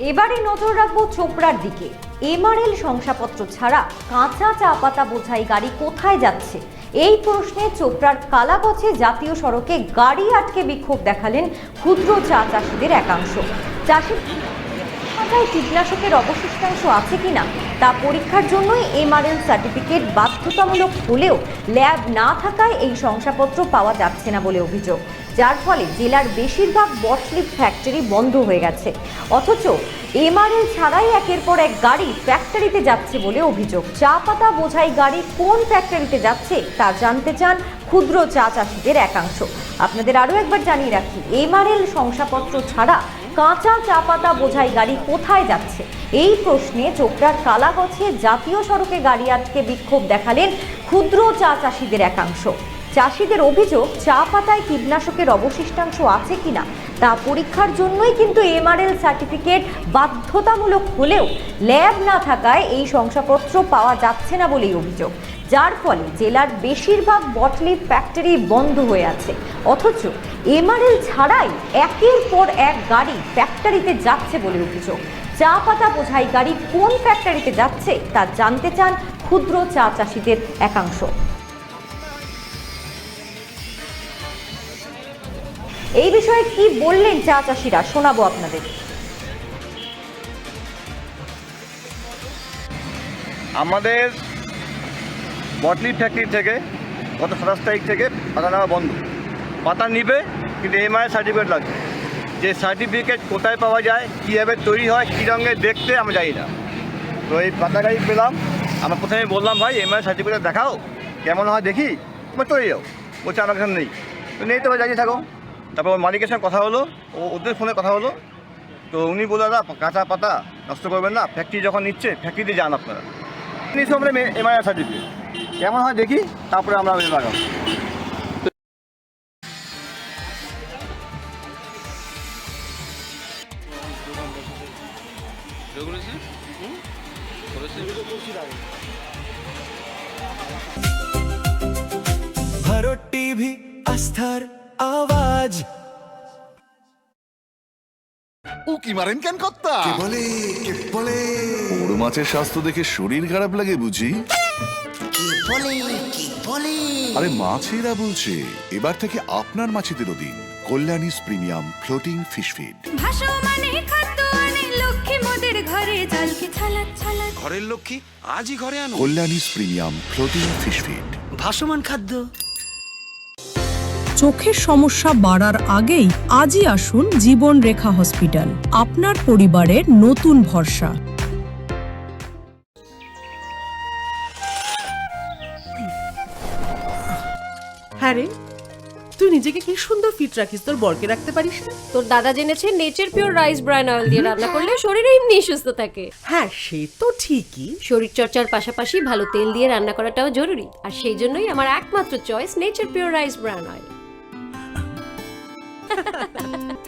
এবারে নজর রাখবো চোপড়ার দিকে। এমআরএল শংসাপত্র ছাড়া কাঁচা চা পাতা বোঝাই গাড়ি কোথায় যাচ্ছে, এই প্রশ্নে চোপড়ার কালাগছে জাতীয় সড়কে গাড়ি আটকে বিক্ষোভ দেখালেন ক্ষুদ্র চা চাষিদের একাংশ। চাষি কীটনাশকের অবশিষ্টাংশ আছে কিনা তা পরীক্ষার জন্যই এমআরএল সার্টিফিকেট বাধ্যতামূলক হলেও ল্যাব না থাকায় এই শংসাপত্র পাওয়া যাচ্ছে না বলে অভিযোগ, যার ফলে জেলার বেশিরভাগ বটলিফ ফ্যাক্টরি বন্ধ হয়ে গেছে। অথচ এমআরএল ছাড়াই একের পর এক গাড়ি ফ্যাক্টরিতে যাচ্ছে বলে অভিযোগ। চা পাতা বোঝাই গাড়ি কোন ফ্যাক্টরিতে যাচ্ছে তা জানতে চান ক্ষুদ্র চা চাষিদের একাংশ। আপনাদের আরও একবার জানিয়ে রাখি, এমআরএল শংসাপত্র ছাড়া কাঁচা চা পাতা বোঝাই গাড়ি কোথায় যাচ্ছে, এই প্রশ্নে চোপড়ার কালাগছে জাতীয় সড়কে গাড়ি আটকে বিক্ষোভ দেখালেন ক্ষুদ্র চা চাষিদের একাংশ। চাষিদের অভিযোগ, চা পাতায় কীটনাশকের অবশিষ্টাংশ আছে কিনা তা পরীক্ষার জন্যই কিন্তু এমআরএল সার্টিফিকেট বাধ্যতামূলক হলেও ল্যাব না থাকায় এই শংসাপত্র পাওয়া যাচ্ছে না বলেই অভিযোগ, যার ফলে জেলার বেশিরভাগ বটলিফ ফ্যাক্টরি বন্ধ হয়ে আছে। অথচ এমআরএল ছাড়াই একের পর এক গাড়ি ফ্যাক্টরিতে যাচ্ছে বলে অভিযোগ। চা পাতা বোঝাই গাড়ি কোন ফ্যাক্টরিতে যাচ্ছে তা জানতে চান ক্ষুদ্র চা চাষিদের একাংশ। এই বিষয়ে কি বললেন চা চাষিরা, শোনাবো আপনাদের। আমাদের বটলি ফ্যাক্টরি থেকে গত 27 তারিখ থেকে পাতা নেওয়া বন্ধ। পাতা নিবে কিন্তু এমআরএল সার্টিফিকেট লাগবে। যে সার্টিফিকেট কোথায় পাওয়া যায়, কীভাবে তৈরি হয়, কী রঙের দেখতে আমরা জানি না। তো এই পাতা গাড়ি পেলাম, আমরা প্রথমে বললাম ভাই এমআরএল সার্টিফিকেট দেখাও, কেমন হয় দেখি, তোমার তৈরি যাও। বলছে আমার কাছে নেই। তো নেই তো জানিয়ে থাকো। তারপর মালিকের সঙ্গে কথা হলো, ওদের ফোনে কথা হলো। তো উনি বললো দাদা কাঁচা পাতা নষ্ট করবেন না, ফ্যাক্টরি যখন নিচ্ছে ফ্যাক্টরিতে যান আপনারা। নিশ্চয় আমরা এমআরএল সার্টিফিকেট কেমন হয় দেখি, তারপরে আমরা লাগাবো। ভারত টিভি আস্থার আওয়াজ। উকি মারেন কেন কর্তা? কে বলে বড় মাছের স্বাস্থ্য দেখে শরীর খারাপ লাগে বুঝি? কে বলে আরে মাছেরা বলছে, এবার থেকে আপনার মাছেদেরও দিন কল্যাণীস প্রিমিয়াম ফ্লোটিং ফিশ ফিড। ঘরের লক্ষ্মী আজই ঘরে আনো কল্যাণীস প্রিমিয়াম ফ্লোটিং ফিশ ফিড। ভাসমান খাদ্য। চোখের সমস্যা বাড়ার আগেই আজই আসুন জীবন রেখা হসপিটাল, আপনার পরিবারের নতুন ভরসা। হ্যাঁ রে, তুই নিজেকে কি সুন্দর ফিট রাখিস, তোর বরকে রাখতে পারিস না? তোর দাদা জেনেছে nature pure rice bran oil দিয়ে রান্না করলে শরীর এমনি সুস্থ থাকে। হ্যাঁ সে তো ঠিকই, শরীর চর্চার পাশাপাশি ভালো তেল দিয়ে রান্না করাটাও জরুরি, আর সেই জন্যই আমার একমাত্র choice nature pure rice bran oil.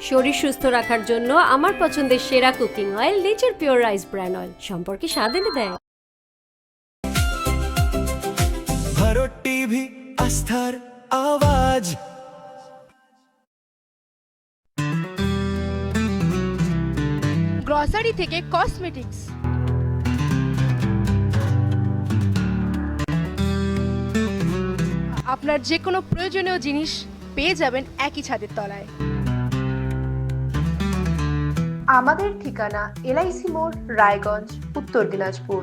শরীর সুস্থ রাখার জন্য আমার পছন্দের সেরা cooking oil nature pure rice bran oil, সম্পর্কে স্বাদ এনে দেয়। ভারত টিভি আস্থার আওয়াজ। গ্রসারি থেকে কসমেটিক্স, আপনার যে কোনো প্রয়োজনীয় জিনিস পেয়ে যাবেন একই ছাদের তলায়। আমাদের ঠিকানা এলআইসি মোড়, রায়গঞ্জ, উত্তর দিনাজপুর।